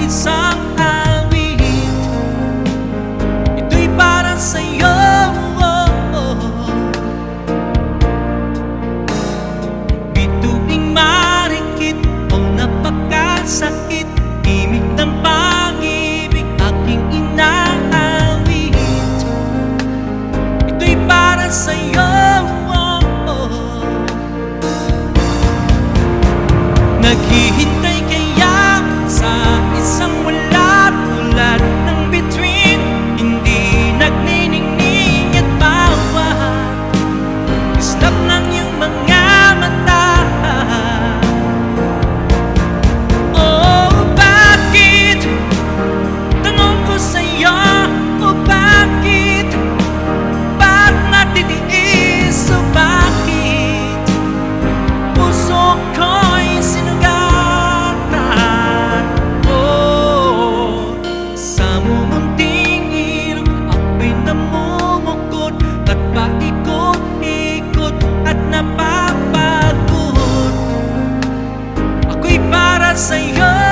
isang awit. Ito'y para sa'yo. Bituing marikit o napakasakit, imig ng pag-ibig aking inaawit. Ito'y para sa'yo. Naghihintay kaya sa isang wala tulad ng bituin, hindi nagniningning at bawat islap ng iyong mga mata. Oh, bakit? Tanong ko sa'yo, oh bakit? Ba't natitiis? Oh bakit? Puso ko'y sinugatan. Oh, sa mumunting ilog ako'y namumukod at paikot-ikot at napapagod. Ako'y para sa'yo.